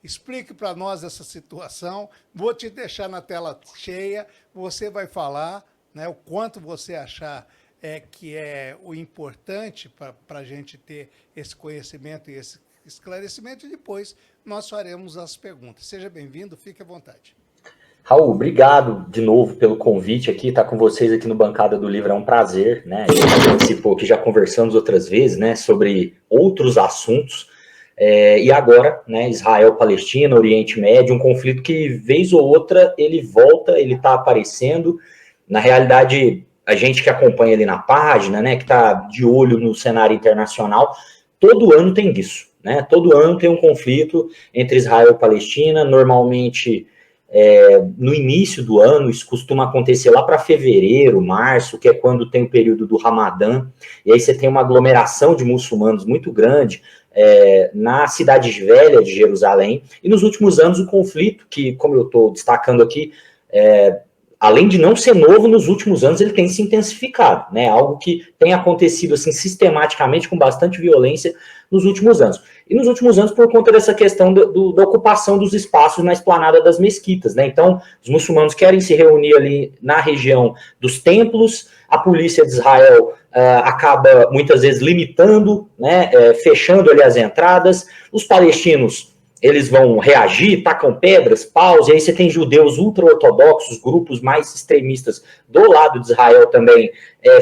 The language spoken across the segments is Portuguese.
Explique para nós essa situação. Vou te deixar na tela cheia. Você vai falar, né, o quanto você achar que é o importante para a gente ter esse conhecimento e esse esclarecimento, e depois nós faremos as perguntas. Seja bem-vindo, fique à vontade. Raul, obrigado de novo pelo convite aqui, estar com vocês aqui no Bancada do Livro é um prazer, né? A gente já participou aqui, já conversamos outras vezes, né, sobre outros assuntos, e agora, né, Israel-Palestina, Oriente Médio, um conflito que, vez ou outra, ele volta, ele está aparecendo. Na realidade, a gente que acompanha ali na página, né, que está de olho no cenário internacional, todo ano tem isso, né? Todo ano tem um conflito entre Israel e Palestina, normalmente no início do ano, isso costuma acontecer lá para fevereiro, março, que é quando tem o período do Ramadã, e aí você tem uma aglomeração de muçulmanos muito grande na cidade velha de Jerusalém, e nos últimos anos o conflito, que, como eu estou destacando aqui, além de não ser novo, nos últimos anos ele tem se intensificado, né? Algo que tem acontecido assim sistematicamente com bastante violência nos últimos anos. E nos últimos anos por conta dessa questão da ocupação dos espaços na esplanada das mesquitas, né? Então, os muçulmanos querem se reunir ali na região dos templos, a polícia de Israel acaba muitas vezes limitando, né? Fechando ali as entradas, os palestinos eles vão reagir, tacam pedras, paus, e aí você tem judeus ultra-ortodoxos, grupos mais extremistas do lado de Israel também,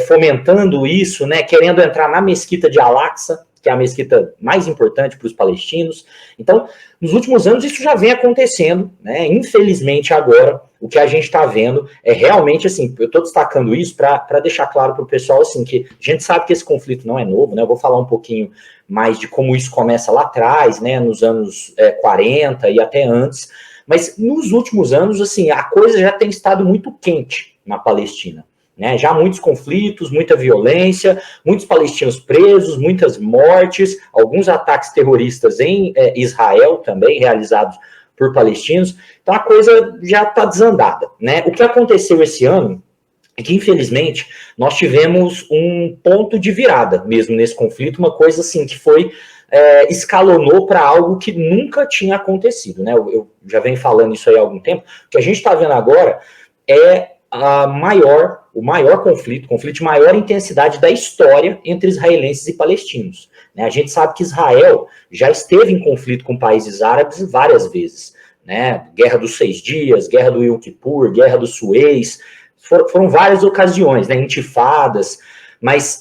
fomentando isso, né, querendo entrar na mesquita de Al-Aqsa, que é a mesquita mais importante para os palestinos. Então, nos últimos anos isso já vem acontecendo, né? Infelizmente agora, o que a gente está vendo é realmente, assim, eu estou destacando isso para deixar claro para o pessoal, assim, que a gente sabe que esse conflito não é novo, né? Eu vou falar um pouquinho mais de como isso começa lá atrás, né, nos anos 40 e até antes, mas nos últimos anos, assim, a coisa já tem estado muito quente na Palestina, né? Já muitos conflitos, muita violência, muitos palestinos presos, muitas mortes, alguns ataques terroristas em Israel também, realizados por palestinos, então a coisa já está desandada, né? O que aconteceu esse ano é que, infelizmente, nós tivemos um ponto de virada mesmo nesse conflito, uma coisa assim que foi, escalonou para algo que nunca tinha acontecido, né? Eu já venho falando isso aí há algum tempo. O que a gente está vendo agora é o maior conflito de maior intensidade da história entre israelenses e palestinos, né? A gente sabe que Israel já esteve em conflito com países árabes várias vezes, né? Guerra dos 6 Dias, Guerra do Yom Kippur, Guerra do Suez, foram várias ocasiões, né, intifadas, mas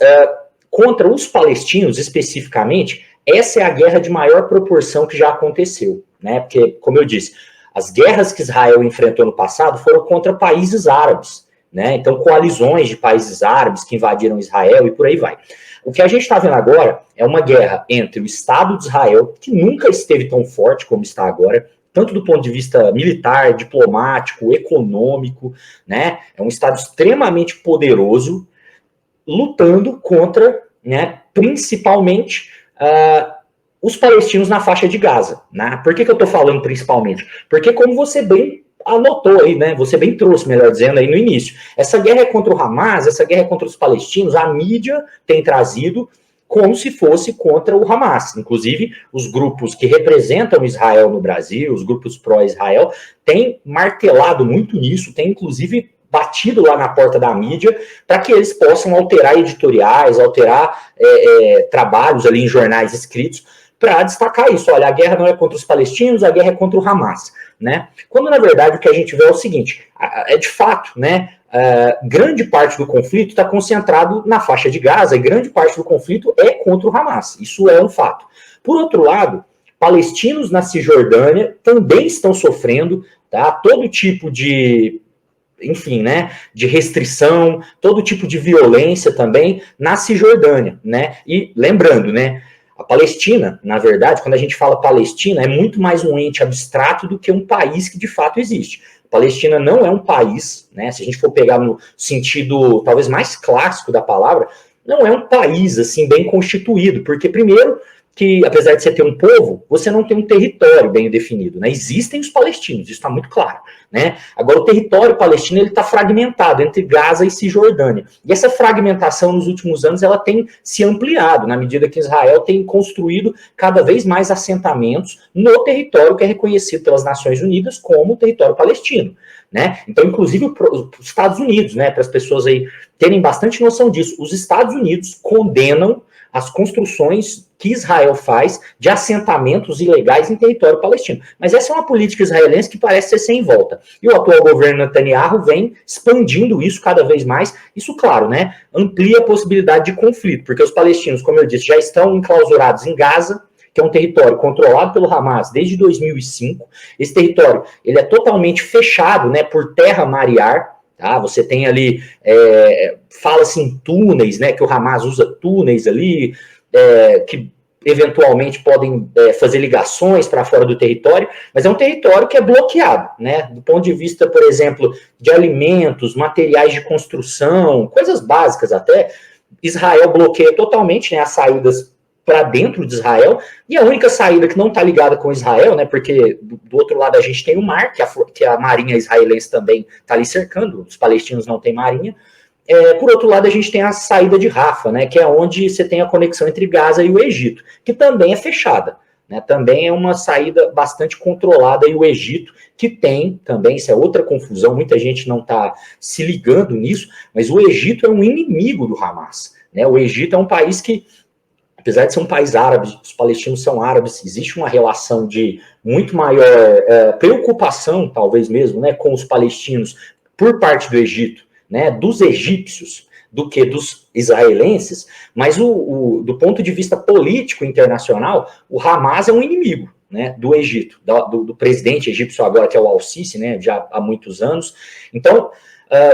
contra os palestinos especificamente, essa é a guerra de maior proporção que já aconteceu, né, porque, como eu disse, as guerras que Israel enfrentou no passado foram contra países árabes, né, então coalizões de países árabes que invadiram Israel e por aí vai. O que a gente está vendo agora é uma guerra entre o Estado de Israel, que nunca esteve tão forte como está agora, tanto do ponto de vista militar, diplomático, econômico, né? É um Estado extremamente poderoso, lutando contra, né, principalmente, os palestinos na faixa de Gaza, né? Por que eu estou falando principalmente? Porque, como você bem anotou aí, né? Você bem trouxe, melhor dizendo, aí no início. Essa guerra é contra o Hamas, essa guerra é contra os palestinos, a mídia tem trazido como se fosse contra o Hamas. Inclusive, os grupos que representam Israel no Brasil, os grupos pró-Israel, têm martelado muito nisso, têm inclusive batido lá na porta da mídia para que eles possam alterar editoriais, alterar trabalhos ali em jornais escritos para destacar isso. Olha, a guerra não é contra os palestinos, a guerra é contra o Hamas, né? Quando, na verdade, o que a gente vê é o seguinte, de fato, né, grande parte do conflito está concentrado na faixa de Gaza e grande parte do conflito é contra o Hamas. Isso é um fato. Por outro lado, palestinos na Cisjordânia também estão sofrendo, tá, todo tipo de, enfim, né, de restrição, todo tipo de violência também na Cisjordânia, né? E lembrando, né, a Palestina, na verdade, quando a gente fala Palestina, é muito mais um ente abstrato do que um país que de fato existe. A Palestina não é um país, né? Se a gente for pegar no sentido talvez mais clássico da palavra, não é um país assim bem constituído, porque primeiro que, apesar de você ter um povo, você não tem um território bem definido, né? Existem os palestinos, isso está muito claro, né? Agora, o território palestino está fragmentado entre Gaza e Cisjordânia. E essa fragmentação, nos últimos anos, ela tem se ampliado, na medida que Israel tem construído cada vez mais assentamentos no território que é reconhecido pelas Nações Unidas como território palestino, né? Então, inclusive, os Estados Unidos, né, para as pessoas aí terem bastante noção disso, os Estados Unidos condenam as construções que Israel faz de assentamentos ilegais em território palestino. Mas essa é uma política israelense que parece ser sem volta. E o atual governo Netanyahu vem expandindo isso cada vez mais. Isso, claro, né, amplia a possibilidade de conflito, porque os palestinos, como eu disse, já estão enclausurados em Gaza, que é um território controlado pelo Hamas desde 2005. Esse território ele é totalmente fechado, né, por terra, mar e ar. Tá? Você tem ali, fala-se em túneis, né, que o Hamas usa túneis ali, que eventualmente podem fazer ligações para fora do território, mas é um território que é bloqueado, né, do ponto de vista, por exemplo, de alimentos, materiais de construção, coisas básicas até. Israel bloqueia totalmente, né, as saídas para dentro de Israel, e a única saída que não está ligada com Israel, né, porque do outro lado a gente tem o mar, que a marinha israelense também está ali cercando, os palestinos não têm marinha. Por outro lado, a gente tem a saída de Rafah, né, que é onde você tem a conexão entre Gaza e o Egito, que também é fechada, né, também é uma saída bastante controlada, e o Egito, que tem também, isso é outra confusão, muita gente não está se ligando nisso, mas o Egito é um inimigo do Hamas, né, o Egito é um país que, apesar de ser um país árabe, os palestinos são árabes, existe uma relação de muito maior preocupação, talvez mesmo, né, com os palestinos por parte do Egito, né, dos egípcios, do que dos israelenses, mas do ponto de vista político internacional, o Hamas é um inimigo, né, do Egito, do presidente egípcio agora, que é o Al-Sisi, né, já há muitos anos. Então,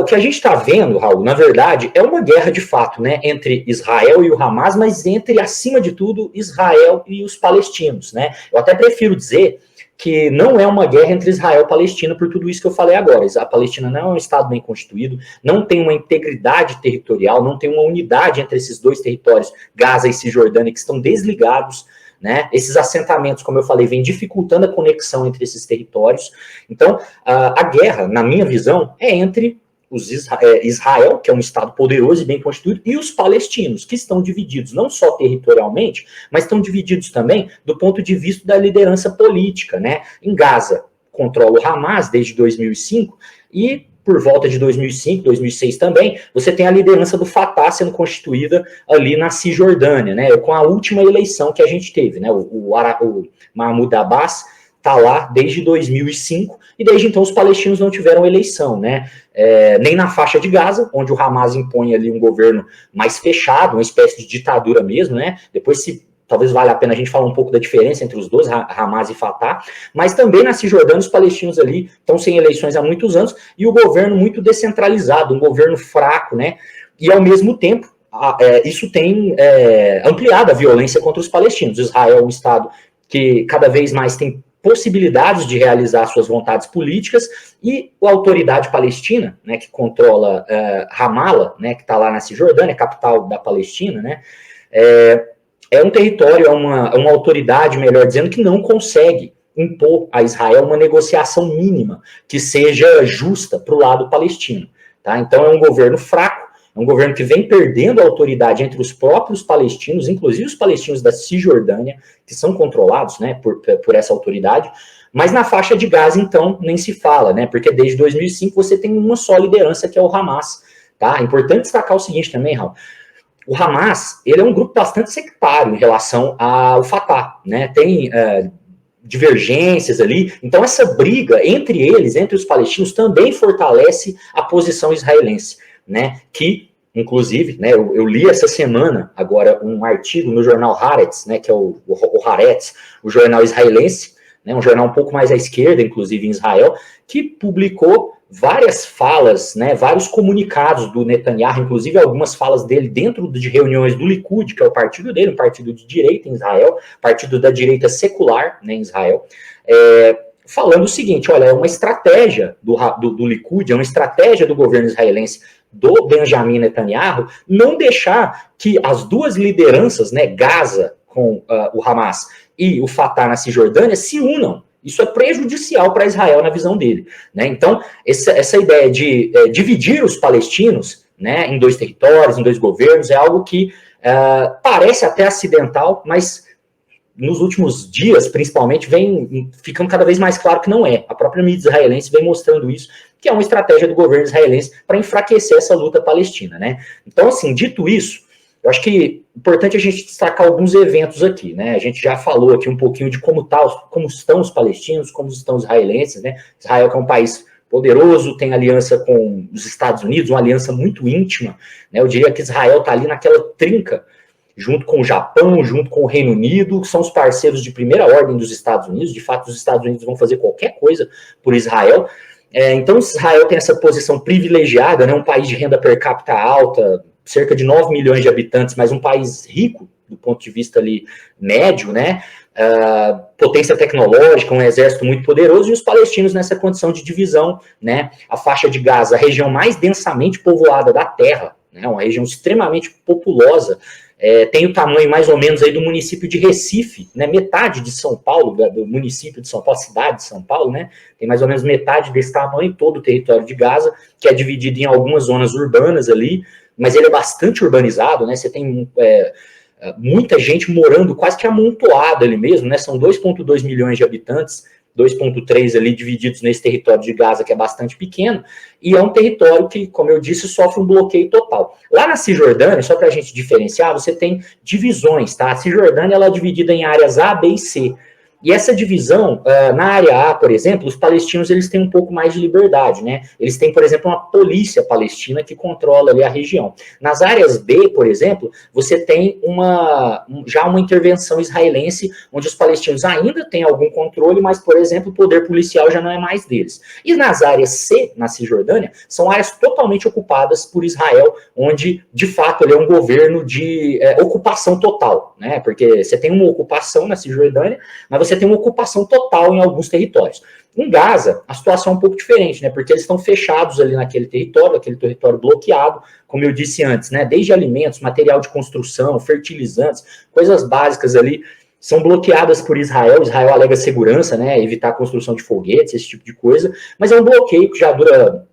o que a gente está vendo, Raul, na verdade, é uma guerra de fato, né, entre Israel e o Hamas, mas entre, acima de tudo, Israel e os palestinos, né? Eu até prefiro dizer que não é uma guerra entre Israel e Palestina por tudo isso que eu falei agora. A Palestina não é um Estado bem constituído, não tem uma integridade territorial, não tem uma unidade entre esses dois territórios, Gaza e Cisjordânia, que estão desligados, né? Esses assentamentos, como eu falei, vêm dificultando a conexão entre esses territórios. Então, a guerra, na minha visão, é entre Israel, que é um Estado poderoso e bem constituído, e os palestinos, que estão divididos não só territorialmente, mas estão divididos também do ponto de vista da liderança política, né? Em Gaza, controla o Hamas desde 2005, e por volta de 2005, 2006 também, você tem a liderança do Fatah sendo constituída ali na Cisjordânia, né? Com a última eleição que a gente teve, né? O Mahmoud Abbas está lá desde 2005, e desde então os palestinos não tiveram eleição, né? Nem na faixa de Gaza, onde o Hamas impõe ali um governo mais fechado, uma espécie de ditadura mesmo, né? Depois, talvez valha a pena a gente falar um pouco da diferença entre os dois, Hamas e Fatah, mas também na Cisjordânia os palestinos ali estão sem eleições há muitos anos, e o governo muito descentralizado, um governo fraco, né? E ao mesmo tempo, isso tem ampliado a violência contra os palestinos. Israel é um Estado que cada vez mais tem possibilidades de realizar suas vontades políticas, e a autoridade palestina, né, que controla Ramala, né, que está lá na Cisjordânia, capital da Palestina, né, é um território, é uma autoridade, melhor dizendo, que não consegue impor a Israel uma negociação mínima que seja justa para o lado palestino. Tá? Então é um governo fraco, é um governo que vem perdendo a autoridade entre os próprios palestinos, inclusive os palestinos da Cisjordânia, que são controlados, né, por essa autoridade. Mas na faixa de Gaza, então, nem se fala, né, porque desde 2005 você tem uma só liderança, que é o Hamas. Tá? É importante destacar o seguinte também, Raul. O Hamas, ele é um grupo bastante sectário em relação ao Fatah, né? Tem divergências ali. Então essa briga entre eles, entre os palestinos, também fortalece a posição israelense, né, que, inclusive, né, eu li essa semana, agora, um artigo no jornal Haaretz, né, que é o Haaretz, o jornal israelense, né, um jornal um pouco mais à esquerda, inclusive em Israel, que publicou várias falas, né, vários comunicados do Netanyahu, inclusive algumas falas dele dentro de reuniões do Likud, que é o partido dele, um partido de direita em Israel, partido da direita secular, né, em Israel, falando o seguinte: olha, é uma estratégia do Likud, é uma estratégia do governo israelense, do Benjamin Netanyahu, não deixar que as duas lideranças, né, Gaza com o Hamas e o Fatah na Cisjordânia se unam. Isso é prejudicial para Israel na visão dele, né? Então, essa ideia de dividir os palestinos, né, em 2 territórios, em 2 governos, é algo que parece até acidental, mas nos últimos dias, principalmente, vem ficando cada vez mais claro que não é. A própria mídia israelense vem mostrando isso, que é uma estratégia do governo israelense para enfraquecer essa luta palestina, né? Então, assim, dito isso, eu acho que é importante a gente destacar alguns eventos aqui, né? A gente já falou aqui um pouquinho de como estão os palestinos, como estão os israelenses, né? Israel, que é um país poderoso, tem aliança com os Estados Unidos, uma aliança muito íntima, né? Eu diria que Israel está ali naquela trinca, junto com o Japão, junto com o Reino Unido, que são os parceiros de primeira ordem dos Estados Unidos. De fato, os Estados Unidos vão fazer qualquer coisa por Israel. Então, Israel tem essa posição privilegiada, né? Um país de renda per capita alta, cerca de 9 milhões de habitantes, mas um país rico, do ponto de vista ali médio, né? Potência tecnológica, um exército muito poderoso, e os palestinos nessa condição de divisão, né? A faixa de Gaza, a região mais densamente povoada da Terra, né? Uma região extremamente populosa, tem o tamanho mais ou menos aí do município de Recife, né? Metade de São Paulo, do município de São Paulo, cidade de São Paulo, né? Tem mais ou menos metade desse tamanho, todo o território de Gaza, que é dividido em algumas zonas urbanas ali, mas ele é bastante urbanizado, né? Você tem muita gente morando quase que amontoada ali mesmo, né? São 2,2 milhões de habitantes, 2,3 ali divididos nesse território de Gaza, que é bastante pequeno, e é um território que, como eu disse, sofre um bloqueio total. Lá na Cisjordânia, só para a gente diferenciar, você tem divisões, tá? A Cisjordânia ela é dividida em áreas A, B e C. E essa divisão, na área A, por exemplo, os palestinos eles têm um pouco mais de liberdade, né? Eles têm, por exemplo, uma polícia palestina que controla ali a região. Nas áreas B, por exemplo, você tem já uma intervenção israelense, onde os palestinos ainda têm algum controle, mas, por exemplo, o poder policial já não é mais deles. E nas áreas C, na Cisjordânia, são áreas totalmente ocupadas por Israel, onde, de fato, ele é um governo de ocupação total, né? Porque você tem uma ocupação na Cisjordânia, mas você tem uma ocupação total em alguns territórios. Em Gaza, a situação é um pouco diferente, né? Porque eles estão fechados ali naquele território bloqueado, como eu disse antes, né? Desde alimentos, material de construção, fertilizantes, coisas básicas ali, são bloqueadas por Israel. Israel alega segurança, né? Evitar a construção de foguetes, esse tipo de coisa, mas é um bloqueio que já dura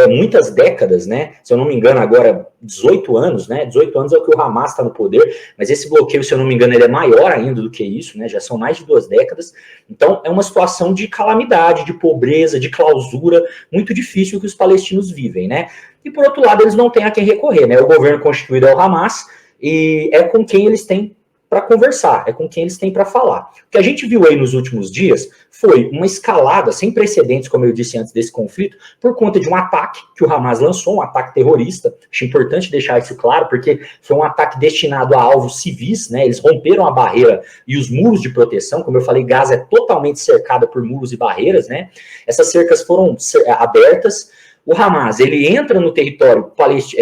muitas décadas, né? Se eu não me engano, agora 18 anos, né? 18 anos é o que o Hamas está no poder, mas esse bloqueio, se eu não me engano, ele é maior ainda do que isso, né? Já são mais de 2 décadas. Então, é uma situação de calamidade, de pobreza, de clausura, muito difícil que os palestinos vivem, né? E, por outro lado, eles não têm a quem recorrer, né? O governo constituído é o Hamas e é com quem eles têm para conversar, é com quem eles têm para falar. O que a gente viu aí nos últimos dias foi uma escalada sem precedentes, como eu disse antes desse conflito, por conta de um ataque que o Hamas lançou, um ataque terrorista. Acho importante deixar isso claro, porque foi um ataque destinado a alvos civis, né? Eles romperam a barreira e os muros de proteção. Como eu falei, Gaza é totalmente cercada por muros e barreiras, né? Essas cercas foram abertas. O Hamas, ele entra no território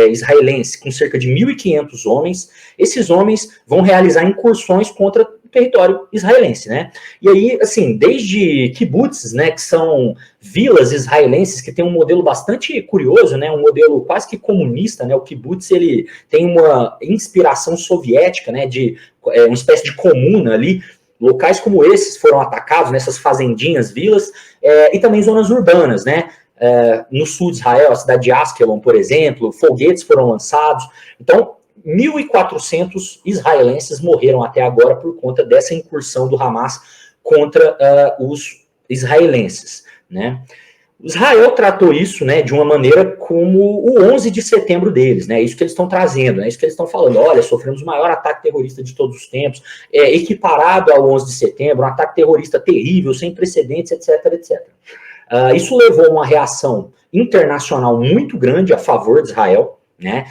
israelense com cerca de 1.500 homens. Esses homens vão realizar incursões contra o território israelense, né? E aí, assim, desde kibutzes, né, que são vilas israelenses que tem um modelo bastante curioso, né, um modelo quase que comunista, né? O kibutz, ele tem uma inspiração soviética, né, de uma espécie de comuna ali. Locais como esses foram atacados, nessas fazendinhas, vilas, e também zonas urbanas, né? No sul de Israel, a cidade de Askelon, por exemplo, foguetes foram lançados. Então, 1.400 israelenses morreram até agora por conta dessa incursão do Hamas contra os israelenses, né? Israel tratou isso, né, de uma maneira como o 11 de setembro deles, né? Isso que eles estão trazendo, né? Isso que eles estão falando. Olha, sofremos o maior ataque terrorista de todos os tempos, equiparado ao 11 de setembro, um ataque terrorista terrível, sem precedentes, etc, etc. Isso levou a uma reação internacional muito grande a favor de Israel, né?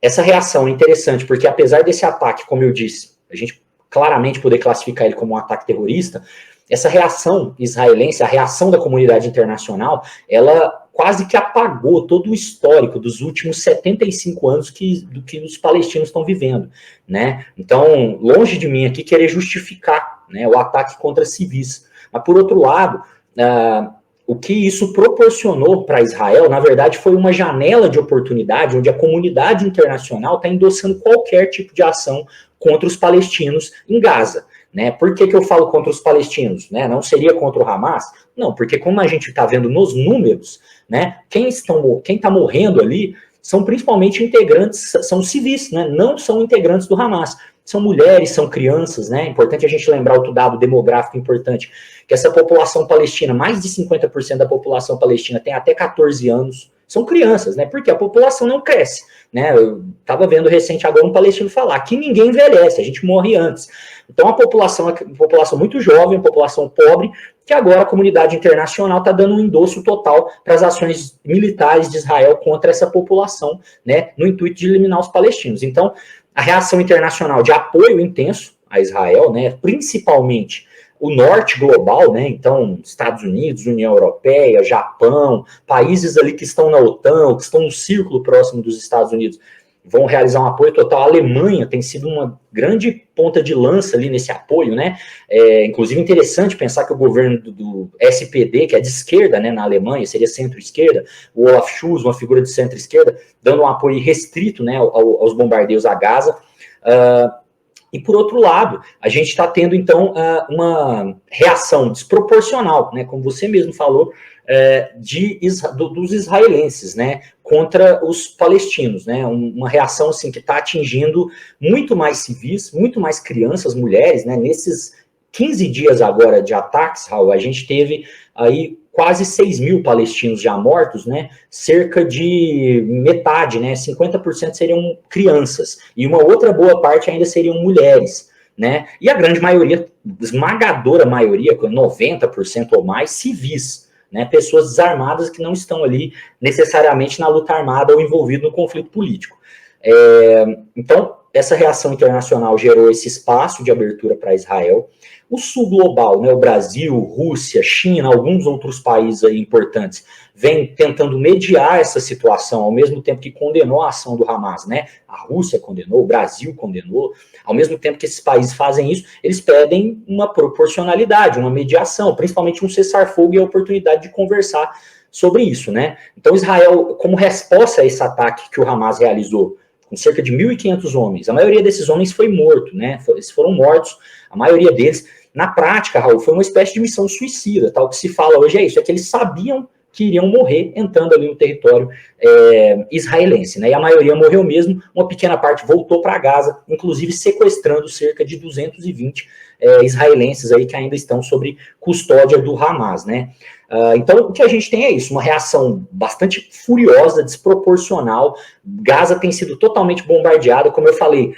Essa reação é interessante, porque apesar desse ataque, como eu disse, a gente claramente poder classificar ele como um ataque terrorista, essa reação israelense, a reação da comunidade internacional, ela quase que apagou todo o histórico dos últimos 75 anos do que os palestinos estão vivendo, né? Então, longe de mim aqui querer justificar, né, o ataque contra civis. Mas, por outro lado, o que isso proporcionou para Israel, na verdade, foi uma janela de oportunidade onde a comunidade internacional está endossando qualquer tipo de ação contra os palestinos em Gaza. Né? Por que eu falo contra os palestinos? Né? Não seria contra o Hamas? Não, porque como a gente está vendo nos números, né, quem está morrendo ali são principalmente integrantes, são civis, né? Não são integrantes do Hamas. São mulheres, são crianças, né? É importante a gente lembrar outro dado demográfico importante, que essa população palestina, mais de 50% da população palestina tem até 14 anos, são crianças, né? Porque a população não cresce, né? Eu estava vendo recente agora um palestino falar que ninguém envelhece, a gente morre antes. Então a população é uma população muito jovem, população pobre, que agora a comunidade internacional está dando um endosso total para as ações militares de Israel contra essa população, né? No intuito de eliminar os palestinos. Então, a reação internacional de apoio intenso a Israel, né, principalmente o norte global, né, então Estados Unidos, União Europeia, Japão, países ali que estão na OTAN, que estão no círculo próximo dos Estados Unidos, vão realizar um apoio total. A Alemanha tem sido uma grande ponta de lança ali nesse apoio, né? Inclusive interessante pensar que o governo do SPD, que é de esquerda, né, na Alemanha, seria centro-esquerda, o Olaf Scholz, uma figura de centro-esquerda, dando um apoio restrito, né, aos bombardeios a Gaza. E, por outro lado, a gente está tendo, então, uma reação desproporcional, né, como você mesmo falou, dos israelenses, né, contra os palestinos, né, uma reação assim que está atingindo muito mais civis, muito mais crianças, mulheres, né, nesses 15 dias agora de ataques, Raul, a gente teve aí quase 6 mil palestinos já mortos, né, cerca de metade, né, 50% seriam crianças, e uma outra boa parte ainda seriam mulheres, né, e a grande maioria, esmagadora maioria, 90% ou mais, civis, né, pessoas desarmadas que não estão ali necessariamente na luta armada ou envolvidas no conflito político. Então, essa reação internacional gerou esse espaço de abertura para Israel. O sul global, né, o Brasil, Rússia, China, alguns outros países aí importantes, vem tentando mediar essa situação, ao mesmo tempo que condenou a ação do Hamas, né? A Rússia condenou, o Brasil condenou. Ao mesmo tempo que esses países fazem isso, eles pedem uma proporcionalidade, uma mediação, principalmente um cessar-fogo e a oportunidade de conversar sobre isso, né? Então, Israel, como resposta a esse ataque que o Hamas realizou, com cerca de 1.500 homens, a maioria desses homens foi morto, né? Eles foram mortos, a maioria deles. Na prática, Raul, foi uma espécie de missão suicida, tal. O que se fala hoje é isso, é que eles sabiam que iriam morrer entrando ali no território israelense, né? E a maioria morreu mesmo, uma pequena parte voltou para Gaza, inclusive sequestrando cerca de 220 israelenses aí que ainda estão sob custódia do Hamas, né? Então, o que a gente tem é isso, uma reação bastante furiosa, desproporcional. Gaza tem sido totalmente bombardeada, como eu falei,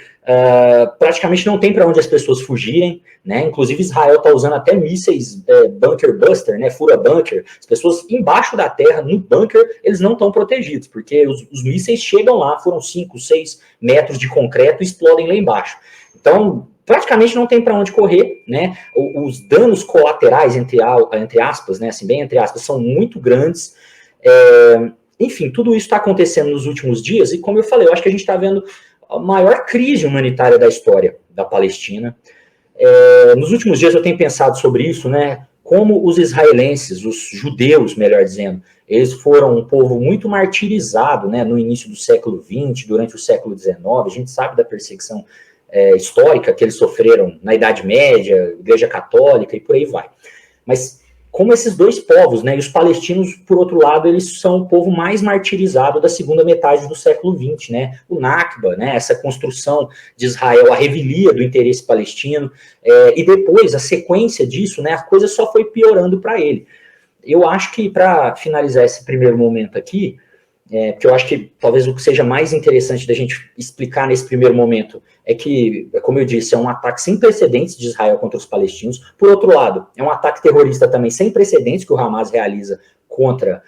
praticamente não tem para onde as pessoas fugirem, né? Inclusive Israel está usando até mísseis bunker buster, né? Fura bunker. As pessoas embaixo da terra, no bunker, eles não estão protegidos, porque os mísseis chegam lá, foram 5, 6 metros de concreto e explodem lá embaixo. Então, praticamente não tem para onde correr, né? Os danos colaterais, entre aspas, né? Assim, bem entre aspas, são muito grandes. Enfim, tudo isso está acontecendo nos últimos dias, e como eu falei, eu acho que a gente está vendo a maior crise humanitária da história da Palestina. Nos últimos dias eu tenho pensado sobre isso, né? Como os israelenses, os judeus, melhor dizendo, eles foram um povo muito martirizado, né? No início do século XX, durante o século XIX, a gente sabe da perseguição histórica que eles sofreram na Idade Média, Igreja Católica e por aí vai. Mas como esses dois povos, né, e os palestinos, por outro lado, eles são o povo mais martirizado da segunda metade do século XX, né, o Nakba, né, essa construção de Israel, a revelia do interesse palestino, e depois, a sequência disso, né, a coisa só foi piorando para ele. Eu acho que, para finalizar esse primeiro momento aqui, porque eu acho que talvez o que seja mais interessante da gente explicar nesse primeiro momento é que, como eu disse, é um ataque sem precedentes de Israel contra os palestinos. Por outro lado, é um ataque terrorista também sem precedentes que o Hamas realiza contra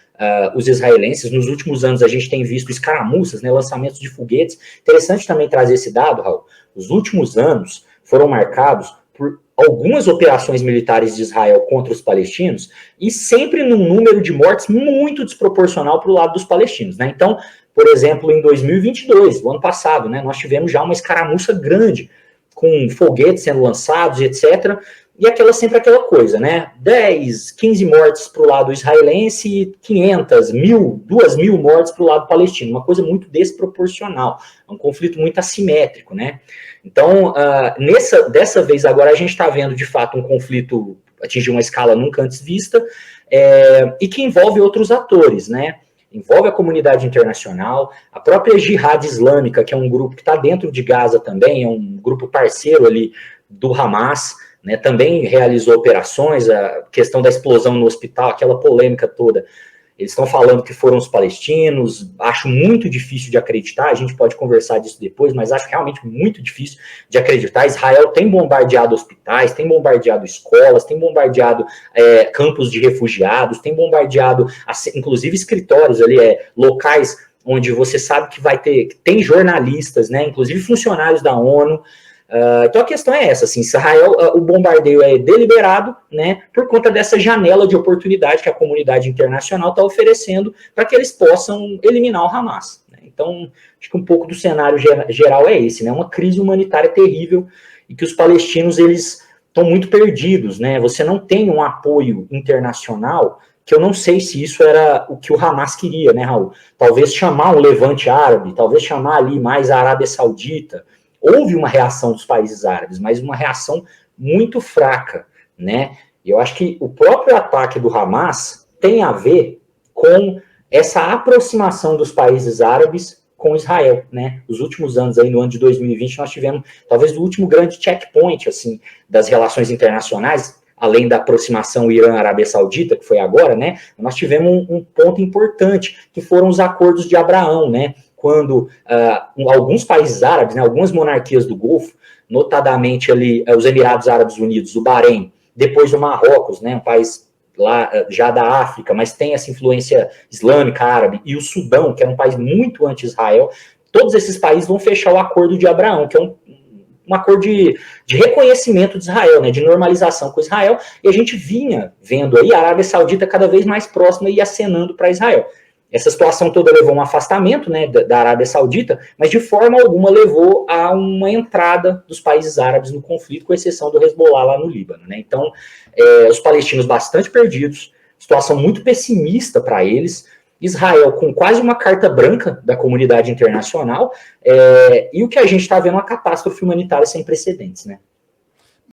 os israelenses. Nos últimos anos a gente tem visto escaramuças, né, lançamentos de foguetes. Interessante também trazer esse dado, Raul. Os últimos anos foram marcados por algumas operações militares de Israel contra os palestinos, e sempre num número de mortes muito desproporcional para o lado dos palestinos, né? Então, por exemplo, em 2022, o ano passado, né, nós tivemos já uma escaramuça grande, com foguetes sendo lançados, etc., e sempre aquela coisa, né? 10, 15 mortes para o lado israelense e 500, 1.000, 2.000 mortes para o lado palestino. Uma coisa muito desproporcional, um conflito muito assimétrico, né? Então, dessa vez agora, a gente está vendo, de fato, um conflito atingir uma escala nunca antes vista, e que envolve outros atores, né? Envolve a comunidade internacional, a própria Jihad Islâmica, que é um grupo que está dentro de Gaza também, é um grupo parceiro ali do Hamas, né, também realizou operações, a questão da explosão no hospital, aquela polêmica toda. Eles estão falando que foram os palestinos, acho muito difícil de acreditar, a gente pode conversar disso depois, mas acho realmente muito difícil de acreditar. Israel tem bombardeado hospitais, tem bombardeado escolas, tem bombardeado campos de refugiados, tem bombardeado, inclusive, escritórios ali, locais onde você sabe que tem jornalistas, né, inclusive funcionários da ONU. Então a questão é essa, assim, Israel, o bombardeio é deliberado, né, por conta dessa janela de oportunidade que a comunidade internacional está oferecendo para que eles possam eliminar o Hamas, né? Então, acho que um pouco do cenário geral é esse, né, uma crise humanitária terrível e que os palestinos, eles estão muito perdidos, né, você não tem um apoio internacional, que eu não sei se isso era o que o Hamas queria, né, Raul? Talvez chamar um levante árabe, talvez chamar ali mais a Arábia Saudita. Houve uma reação dos países árabes, mas uma reação muito fraca, né? Eu acho que o próprio ataque do Hamas tem a ver com essa aproximação dos países árabes com Israel, né? Os últimos anos, aí no ano de 2020, nós tivemos talvez o último grande checkpoint, assim, das relações internacionais, além da aproximação Irã-Arábia Saudita, que foi agora, né? Nós tivemos um ponto importante, que foram os acordos de Abraão, né? Quando alguns países árabes, né, algumas monarquias do Golfo, notadamente ali os Emirados Árabes Unidos, o Bahrein, depois o Marrocos, né, um país lá já da África, mas tem essa influência islâmica árabe, e o Sudão, que é um país muito anti-Israel, todos esses países vão fechar o acordo de Abraão, que é um acordo de reconhecimento de Israel, né, de normalização com Israel, e a gente vinha vendo aí a Arábia Saudita cada vez mais próxima e acenando para Israel. Essa situação toda levou a um afastamento, né, da Arábia Saudita, mas de forma alguma levou a uma entrada dos países árabes no conflito, com exceção do Hezbollah lá no Líbano, né? Então, os palestinos bastante perdidos, situação muito pessimista para eles, Israel com quase uma carta branca da comunidade internacional, e o que a gente está vendo é uma catástrofe humanitária sem precedentes, né?